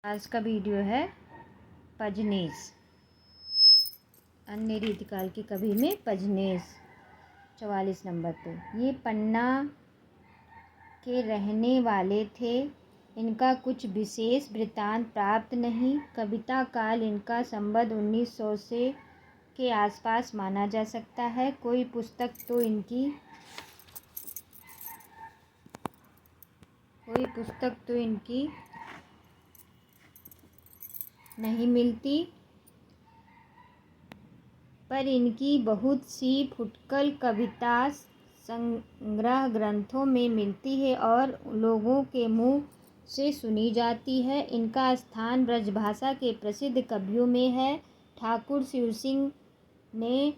आज का वीडियो है पजनेस। अन्य रीतिकाल के कवि में पजनेस 44 नंबर पे। ये पन्ना के रहने वाले थे। इनका कुछ विशेष वृत्तांत प्राप्त नहीं। कविता काल इनका संबंध 1900 से के आसपास माना जा सकता है। कोई पुस्तक तो इनकी नहीं मिलती, पर इनकी बहुत सी फुटकल कविता संग्रह ग्रंथों में मिलती है और लोगों के मुंह से सुनी जाती है। इनका स्थान ब्रजभाषा के प्रसिद्ध कवियों में है। ठाकुर शिव सिंह ने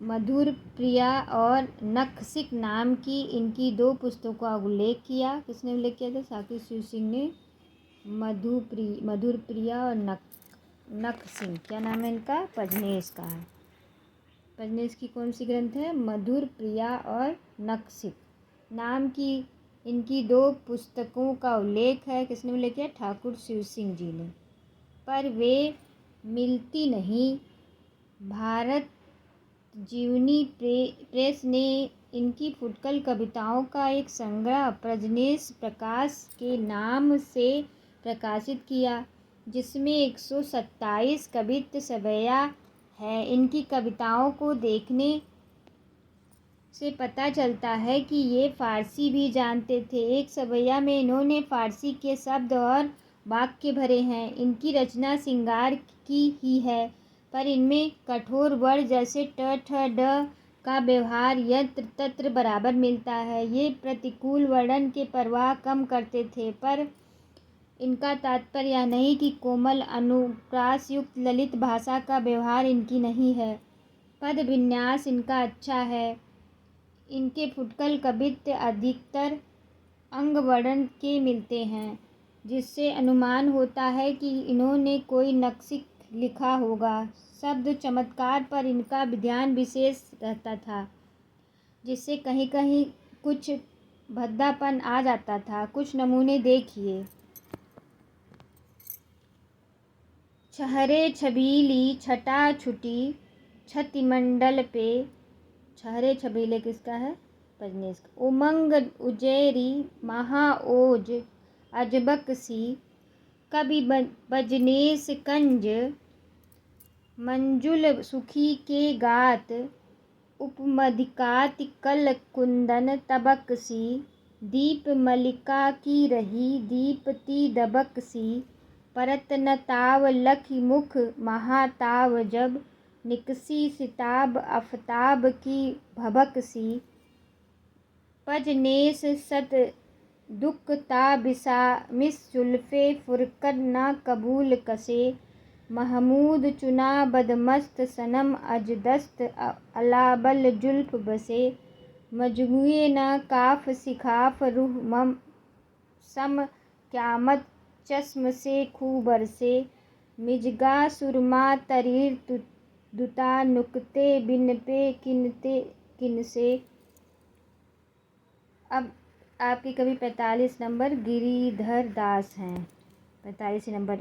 मधुर प्रिया और नखशिख नाम की इनकी 2 पुस्तकों का उल्लेख किया। किसने उल्लेख किया था? ठाकुर शिव सिंह ने मधुर प्रिया और नखशिख। क्या नाम है इनका? पजनेस का है। पजनेस की कौन सी ग्रंथ है? मधुर प्रिया और नखशिख नाम की इनकी 2 पुस्तकों का उल्लेख है। किसने उल्लेख किया? ठाकुर शिव सिंह जी ने। पर वे मिलती नहीं। भारत जीवनी प्रेस ने इनकी फुटकल कविताओं का एक संग्रह पजनेस प्रकाश के नाम से प्रकाशित किया, जिसमें 127 कवित्त सवैया है। इनकी कविताओं को देखने से पता चलता है कि ये फारसी भी जानते थे। एक सवैया में इन्होंने फारसी के शब्द और वाक्य भरे हैं। इनकी रचना श्रृंगार की ही है, पर इनमें कठोर वर्ण जैसे ट ठ ड का व्यवहार यत्र तत्र बराबर मिलता है। ये प्रतिकूल वर्णन के परवाह कम करते थे, पर इनका तात्पर्य यह नहीं कि कोमल अनुप्रास युक्त ललित भाषा का व्यवहार इनकी नहीं है। पद विन्यास इनका अच्छा है। इनके फुटकल कवित्त अधिकतर अंग वर्णन के मिलते हैं, जिससे अनुमान होता है कि इन्होंने कोई नखशिख लिखा होगा। शब्द चमत्कार पर इनका ध्यान विशेष रहता था, जिससे कहीं कहीं कुछ भद्दापन आ जाता था। कुछ नमूने देखिए। छहरे छबीली छटा छुटी छतिमंडल पे। छहरे छबीले किसका है? पजनेस का। उमंग उजैरी महाओज अजबक सी। कवि बजनेस कंज मंजुल सुखी के गात। उपमधिकात कल कुंदन तबक सी। दीप मलिका की रही दीपति दबक सी। परत न ताव लखि मुख महाताव जब। निकसी सिताब अफताब की भभक सी। पजनेस सत दुख ता मिस जुल्फे फुरकत न कबूल कसे। महमूद चुना बदमस्त सनम अजदस्त अलाबल जुल्फ बसे। मजमुए न काफ सिखाफ रूह मम सम क्यामत चश्म से खू बरसे। मिजगा सुरमा तरीर दुता नुकते बिन पे किनसे। अब आपके कवि 45 नंबर गिरिधर दास हैं। 45 नंबर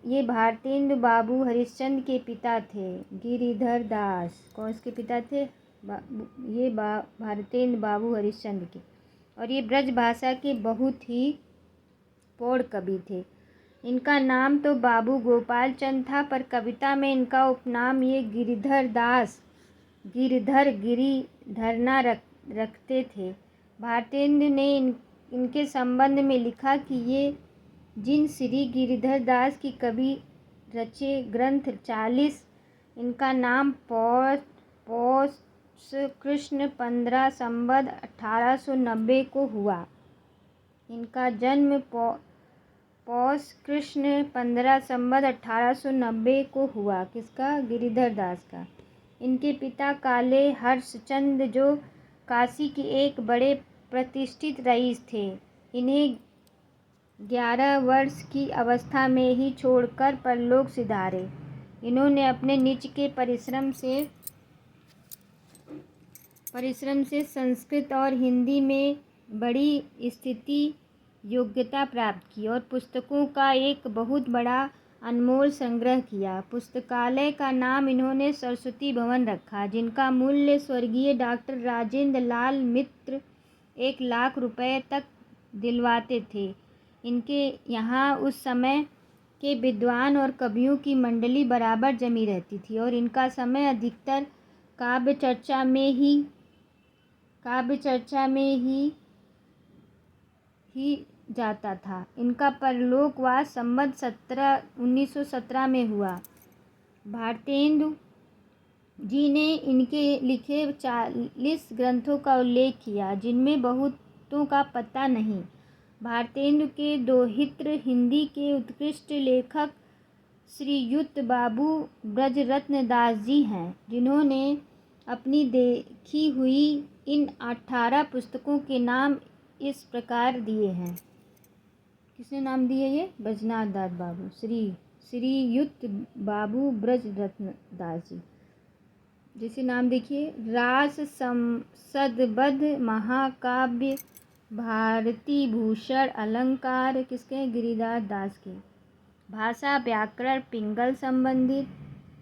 ये भारतेंदु बाबू हरिश्चंद्र के पिता थे। गिरिधर दास कौन के पिता थे? भारतेंदु बाबू हरिश्चंद्र के। और ये ब्रज भाषा के बहुत ही प्रौढ़ कवि थे। इनका नाम तो बाबू गोपाल चंद था, पर कविता में इनका उपनाम ये गिरिधर दास गिरिधरना रखते थे। भारतेंदु ने इनके संबंध में लिखा कि ये जिन श्री गिरिधर दास की कवि रचे ग्रंथ 40। इनका नाम पौष कृष्ण 15 संवत 1890 को हुआ। इनका जन्म पौष कृष्ण 15 संवत 1890 को हुआ। किसका? गिरिधर दास का। इनके पिता काले हर्षचंद जो काशी के एक बड़े प्रतिष्ठित रईस थे। इन्हें 11 वर्ष की अवस्था में ही छोड़कर परलोक सिधारे। इन्होंने अपने निज के परिश्रम से संस्कृत और हिंदी में बड़ी स्थिति योग्यता प्राप्त की और पुस्तकों का एक बहुत बड़ा अनमोल संग्रह किया। पुस्तकालय का नाम इन्होंने सरस्वती भवन रखा, जिनका मूल्य स्वर्गीय डॉक्टर राजेंद्र लाल मित्र 1,00,000 रुपये तक दिलवाते थे। इनके यहाँ उस समय के विद्वान और कवियों की मंडली बराबर जमी रहती थी और इनका समय अधिकतर काव्य चर्चा में ही जाता था। इनका परलोकवास संवत 1917 में हुआ। भारतेंदु जी ने इनके लिखे 40 ग्रंथों का उल्लेख किया, जिनमें बहुतों का पता नहीं। भारतेंदु के दोहित्र हिंदी के उत्कृष्ट लेखक श्रीयुत बाबू ब्रजरत्न दास जी हैं, जिन्होंने अपनी देखी हुई इन 18 पुस्तकों के नाम इस प्रकार दिए हैं। किसने नाम दिए? ये ब्रजनाथ दास बाबू, श्रीयुत बाबू ब्रजरत्न दास जी। जैसे नाम देखिए, रास सदबद्ध महाकाव्य भारती भूषण अलंकार किसके? गिरिराज दास के। भाषा व्याकरण पिंगल संबंधित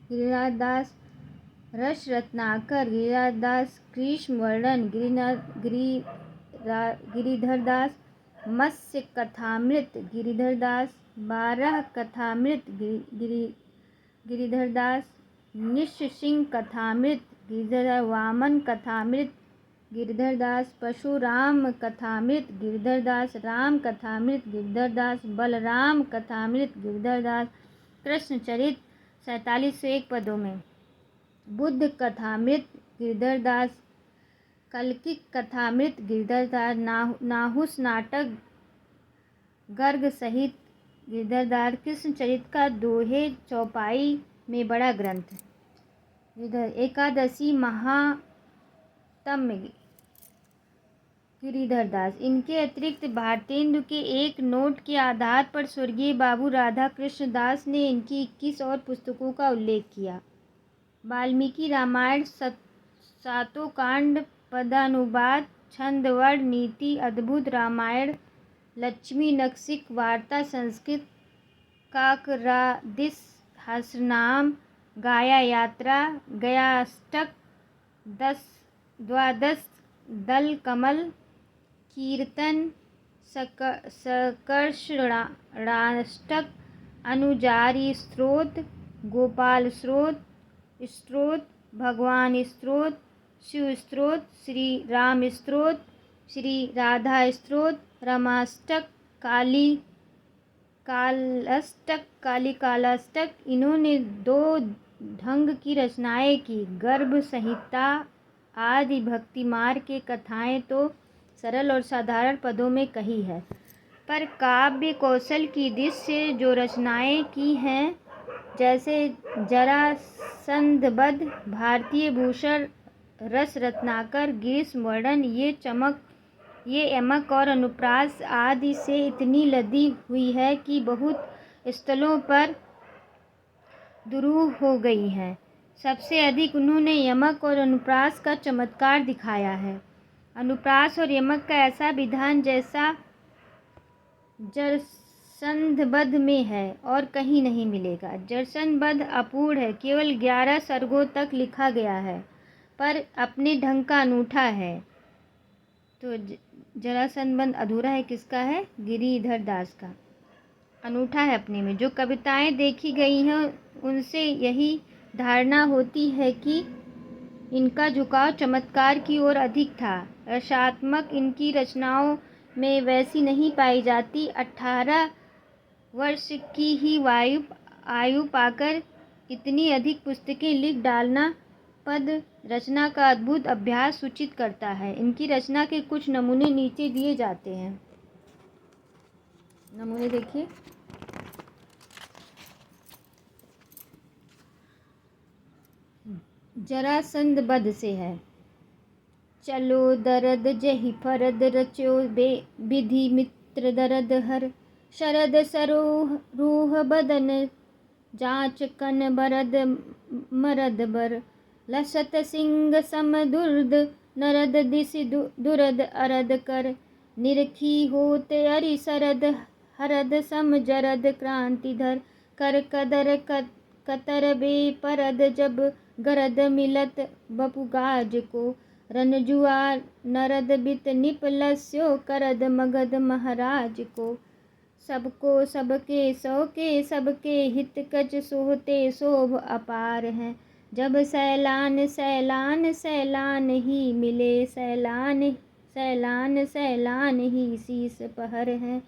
गिरिराज दास। रस रत्नाकर गिरिराज दास। ग्रीष्म वर्णन गिरिधर दास। मत्स्य कथामृत गिरिधर दास। 12 कथामृत गिरिधर दास। निस्सिंह कथामृत गिरिधर दास। वामन कथामृत गिरिधर दास। परशुराम कथामृत गिरिधर दास। राम कथामृत गिरिधर दास। बलराम कथामृत गिरिधर दास। कृष्ण चरित 4701 पदों में। बुद्ध कथामृत गिरिधर दास। कल्की कथामृत गिरिधर दास। नाहुस नाटक गर्ग सहित गिरिधर दास। कृष्ण चरित का दोहे चौपाई में बड़ा ग्रंथ। एकादशी महात्म्य गिरिधर दास। इनके अतिरिक्त भारतेंदु के एक नोट के आधार पर स्वर्गीय बाबू राधा कृष्ण दास ने इनकी 21 और पुस्तकों का उल्लेख किया। वाल्मीकि रामायण 7 कांड, पदानुवाद, छंदवर्ण, नीति, अद्भुत रामायण, लक्ष्मी नखशिख वार्ता, संस्कृत काकरादिस, सहस्रनाम, गाया यात्रा, गयाष्टक, द्वादश दल कमल, कीर्तन, सकर्षणाष्टक, अनुजारी स्तोत्र, गोपाल स्तोत्र, भगवान स्तोत्र, शिव स्तोत्र, श्री राम स्तोत्र, श्री राधा स्तोत्र, रमाष्टक, कालिकालाष्टक। इन्होंने 2 ढंग की रचनाएं की। गर्भ संहिता आदि भक्ति मार्ग के कथाएं तो सरल और साधारण पदों में कही है, पर काव्य कौशल की दृष्टि से जो रचनाएं की हैं, जैसे जरासंधवध, भारतीय भूषण, रस रत्नाकर, ग्रीष्म वर्णन, ये यमक और अनुप्रास आदि से इतनी लदी हुई है कि बहुत स्थलों पर दुरूह हो गई हैं। सबसे अधिक उन्होंने यमक और अनुप्रास का चमत्कार दिखाया है। अनुप्रास और यमक का ऐसा विधान जैसा जरासंधवध में है और कहीं नहीं मिलेगा। जरासंधवध अपूर्ण है, केवल 11 सर्गों तक लिखा गया है, पर अपने ढंग का अनूठा है। तो जरासंधवध अधूरा है, किसका है? गिरिधर दास का। अनूठा है अपने में। जो कविताएं देखी गई हैं उनसे यही धारणा होती है कि इनका झुकाव चमत्कार की ओर अधिक था। रसात्मक इनकी रचनाओं में वैसी नहीं पाई जाती। 18 वर्ष की ही आयु पाकर इतनी अधिक पुस्तकें लिख डालना पद रचना का अद्भुत अभ्यास सूचित करता है। इनकी रचना के कुछ नमूने नीचे दिए जाते हैं। नमूने देखिए। जरासंधवध से है। चलो दरद जहि फरद रचो विधि मित्र दरद हर, शरद सरोह रूह बदन जांच कन बरद मरद बर, लसत सिंह सम दुर्द नरद दिसि दुरद अरद कर, निरखी होते अरि सरद हरद सम जरद क्रांतिधर कर कदर कतर बेपरद जब गरद मिलत बपुगाज को रनजुआ नरद बित निपलस्यो करद मगध महाराज को सबको सबके सौ के सबके हित कच सोहते शोभ अपार हैं जब सैलान सैलान सैलान ही मिले सैलान सैलान सैलान ही शीस पहर हैं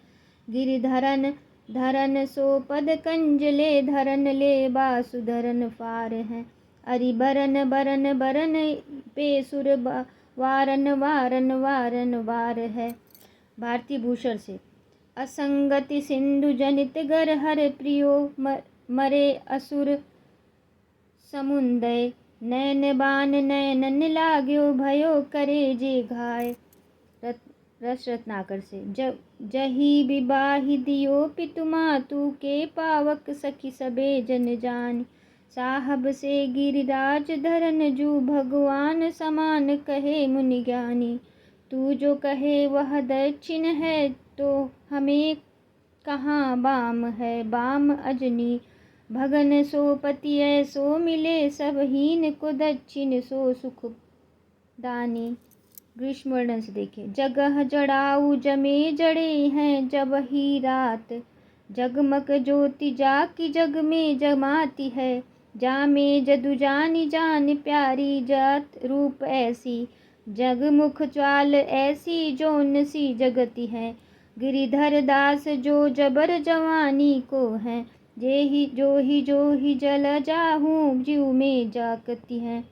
गिरिधरन धरन सो पद कंजले धरन ले बासुधरन फार हैं अरि बरन बरन बरन पे सुर वारन वारन वारन वार है। भारती भूषण से असंगति सिंधु जनित गर हर प्रियो मरे असुर समुदय नैन बान नैनन लाग्यो भयो करे जे घाय। रस रत्नाकर से जही विवाहि दियो पितु मातु के पावक सखी सबे जन जान साहब से गिरिराज धरन जू भगवान समान कहे मुनि ज्ञानी तू जो कहे वह दक्षिण है तो हमें कहाँ बाम है बाम अजनी भगन सो पति ऐसो मिले सब हीन को दक्षिण सो सुख दानी। ग्रीष्म वर्णन से देखें जगह जड़ाऊ जमे जड़े हैं जब ही रात जगमग ज्योति जाकी जग में जमाती है जा में जदु जानी जान प्यारी जात रूप ऐसी जगमुख चाल ऐसी जोन सी जगती है गिरिधर दास जो जबर जवानी को है जो ही जल जाहूँ जीव में जाकती है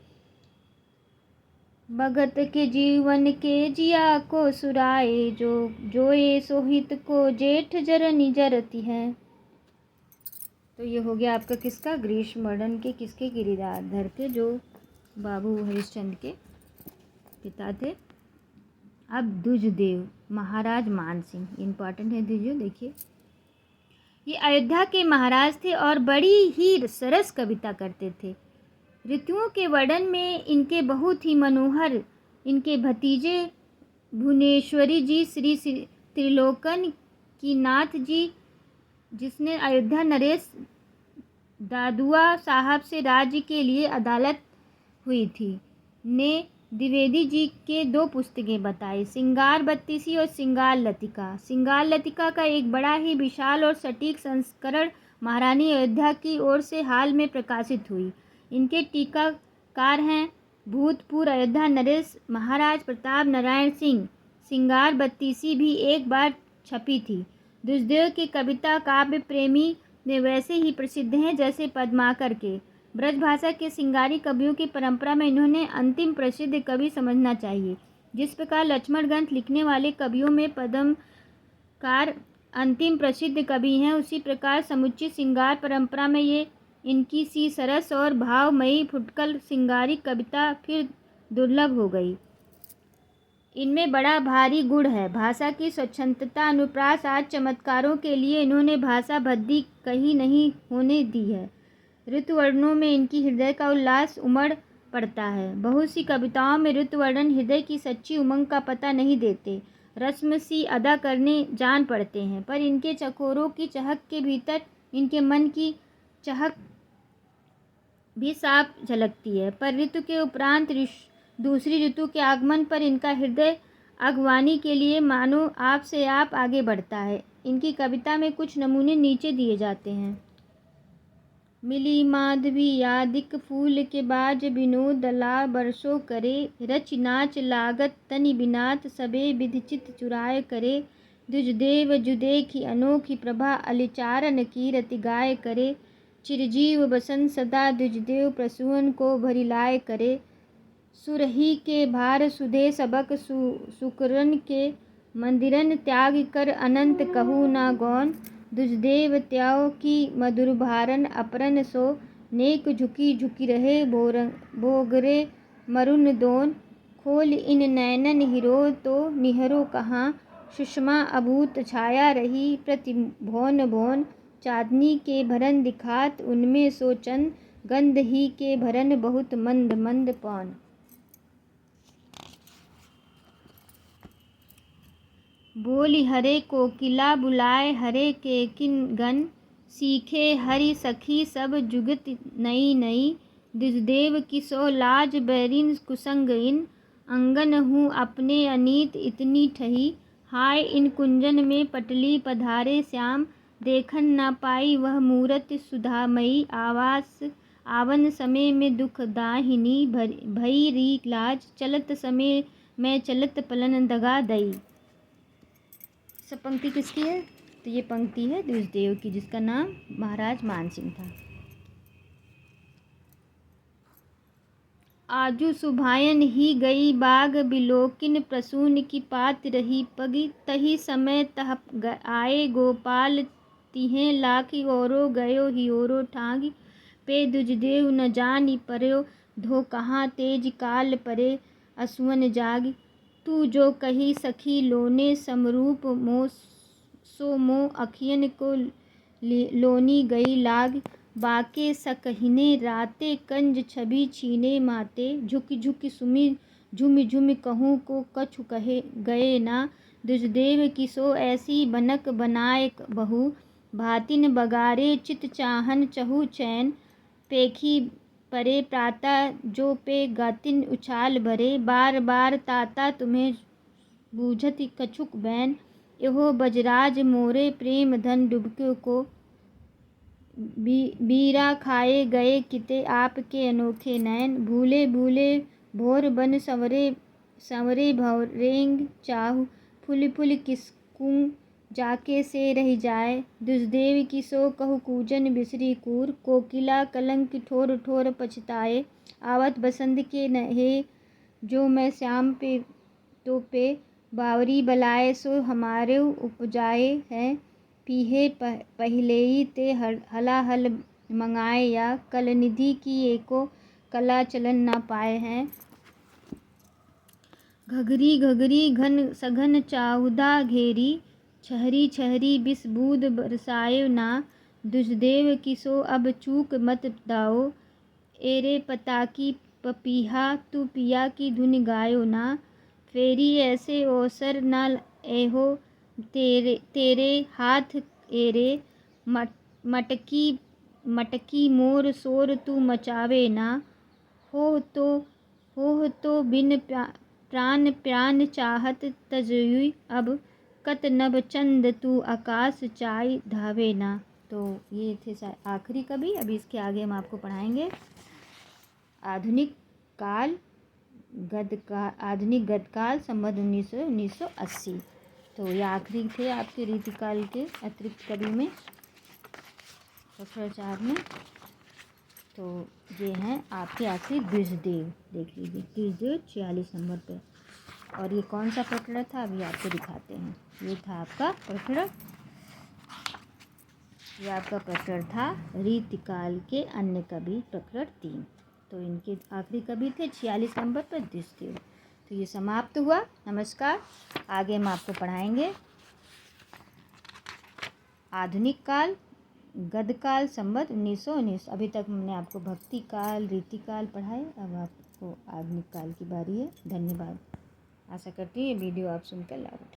भगत के जीवन के जिया को सुराए जो ये सोहित को जेठ जरनी जरती है। तो ये हो गया आपका किसका ग्रीष्म वर्णन के किसके गिरिधर के जो बाबू हरिश्चंद्र के पिता थे। अब द्विजदेव महाराज मान सिंह इम्पॉर्टेंट है द्विजदेव देखिए ये अयोध्या के महाराज थे और बड़ी ही सरस कविता करते थे। ऋतुओं के वर्णन में इनके बहुत ही मनोहर इनके भतीजे भुवनेश्वरी जी श्री त्रिलोकन की नाथ जी जिसने अयोध्या नरेश दादुआ साहब से राज्य के लिए अदालत हुई थी ने द्विवेदी जी के दो पुस्तकें बताई सिंगार बत्तीसी और सिंगार लतिका। सिंगार लतिका का एक बड़ा ही विशाल और सटीक संस्करण महारानी अयोध्या की ओर से हाल में प्रकाशित हुई। इनके टीकाकार हैं भूतपूर्व अयोध्या नरेश महाराज प्रताप नारायण सिंह। सिंगार बत्तीसी भी एक बार छपी थी। द्विजदेव के कविता काव्य प्रेमी में वैसे ही प्रसिद्ध हैं जैसे पद्माकर के। ब्रजभाषा के सिंगारी कवियों की परंपरा में इन्होंने अंतिम प्रसिद्ध कवि समझना चाहिए। जिस प्रकार लक्ष्मण ग्रंथ लिखने वाले कवियों में पद्मकार अंतिम प्रसिद्ध कवि हैं उसी प्रकार समुचित सिंगार परंपरा में ये इनकी सी सरस और भावमयी फुटकल सिंगारी कविता फिर दुर्लभ हो गई। इनमें बड़ा भारी गुण है। भाषा की स्वच्छंदता अनुप्रास आज चमत्कारों के लिए इन्होंने भाषा भद्दी कहीं नहीं होने दी है। ऋतुवर्णों में इनकी हृदय का उल्लास उमड़ पड़ता है। बहुत सी कविताओं में ऋतुवर्णन हृदय की सच्ची उमंग का पता नहीं देते, रस्म सी अदा करने जान पड़ते हैं, पर इनके चकोरों की चहक के भीतर इनके मन की चहक भी साफ झलकती है। पर ऋतु के उपरांत दूसरी ऋतु के आगमन पर इनका हृदय अगवानी के लिए मानो आप से आप आगे बढ़ता है। इनकी कविता में कुछ नमूने नीचे दिए जाते हैं। मिली माधवी यादिक फूल के बाज विनोद ला बरसो करे रच नाच लागत तनि बिनात सबे विधचित चुराए करे द्विजदेव जुदेखी अनोखी प्रभा अलिचारन की रति गाय करे चिरजीव बसंत सदा द्विजदेव प्रसून को भरिलाए करे सुरही के भार सुधे सबक सुकरन के मंदिरन त्याग कर अनंत कहू ना गौन द्विजदेव त्याओ की मधुर भारन अपरन सो नेक झुकी झुकी रहे बोगरे मरुन दोन खोल इन नैनन हिरो तो निहरो कहाँ सुषमा अभूत छाया रही प्रति भौन भौन चांदनी के भरन दिखात उनमें सो चंद गंध ही के भरन बहुत मंद मंद पौन। बोली हरे कोकिला बुलाए हरे के किन गन, सीखे हरि सखी सब जुगत नई नई, दिसदेव की सो लाज बैरिन कुसंग इन, अंगन हूँ अपने अनीत इतनी ठही, हाय इन कुंजन में पटली पधारे श्याम, देखन न पाई वह मूरत सुधामयी, आवास आवन समय में दुख दाहिनी, भई री लाज चलत समय में चलत पलन दगा दई। सब पंक्ति किसकी है? तो ये पंक्ति है द्विजदेव की, जिसका नाम महाराज मानसिंह था। आजू सुभायन ही गई बाग बिलोकिन, प्रसून की पात रही पगी, तही समय तह आए गोपाल, तिहें लाखी ओरो गयो ही ओरो ठागी, पे दुजदेव न जानी पर्यो, धो कहाँ तेज काल परे असुवन जागी, तू जो कही सखी लोने समरूप मो, सो मो अखियन को लोनी गई लाग, बाके सकहिने राते कंज छवि छीने माते, झुक झुक सुमि झुम झुम कहूँ को कछु कहे गए ना, दुजदेव की सो ऐसी बनक बनाए बहू, भातिन बगारे चित चाहन चहु चैन, पेखी परे प्राता जो पे गातिन उछाल भरे, बार बार ताता तुम्हें बूझत कछुक बैन, एहो बजराज मोरे प्रेम धन डुबके को, बीरा खाए गए किते आपके अनोखे नैन, भूले भूले भोर बन संवरे संवरे भरेंग चाहू, फुल फुल किसकुं जाके से रह जाए, दुजदेव की सो कहु कूजन बिसरी कूर, कोकिला कलंक ठोर ठोर पछताए, आवत बसंत के नहे जो मैं श्याम पे तो पे, बावरी बलाए सो हमारे उपजाए हैं, पीहे पहिलेई ते हलाहल मंगाए या, कल निधि की एको कला चलन ना पाए हैं, घघरी घघरी घन सघन चाहुदा घेरी, छहरी छहरी बिस बूद बरसाए ना, दुजदेव की सो अब चूक मत दाओ, एरे पता की पपीहा तू पिया की धुन गायो ना, फेरी ऐसे ओसर न एहो तेरे हाथ एरे, मटकी मटकी मोर शोर तू मचावे ना, हो तो बिन प्राण प्राण चाहत तजयुई, अब कत नभ चंद तू आकाश चाई धावे ना। तो ये थे आखिरी कवि। अभी इसके आगे हम आपको पढ़ाएंगे आधुनिक गद्यकाल संबंध 1980। तो ये आखिरी थे आपके रीतिकाल के अतिरिक्त कवि में, प्रश्नाचार में। तो ये हैं आपके आखिरी द्विजदेव। देख लीजिए द्विजदेव 46 नंबर पे। और ये कौन सा प्रकरण था अभी आपको दिखाते हैं। ये था आपका प्रकरण, ये आपका प्रकरण था रीतिकाल के अन्य कवि, प्रकरण 3। तो इनके आखिरी कवि थे 46 नंबर पर द्विजदेव। तो ये समाप्त हुआ। नमस्कार। आगे हम आपको पढ़ाएंगे आधुनिक काल, गद्यकाल संबंध 1919। अभी तक हमने आपको भक्ति काल, रीतिकाल पढ़ाए, अब आपको आधुनिक काल की बारी है। धन्यवाद। आशा करती हूँ ये वीडियो आप सुनकर लाभ उठाएं।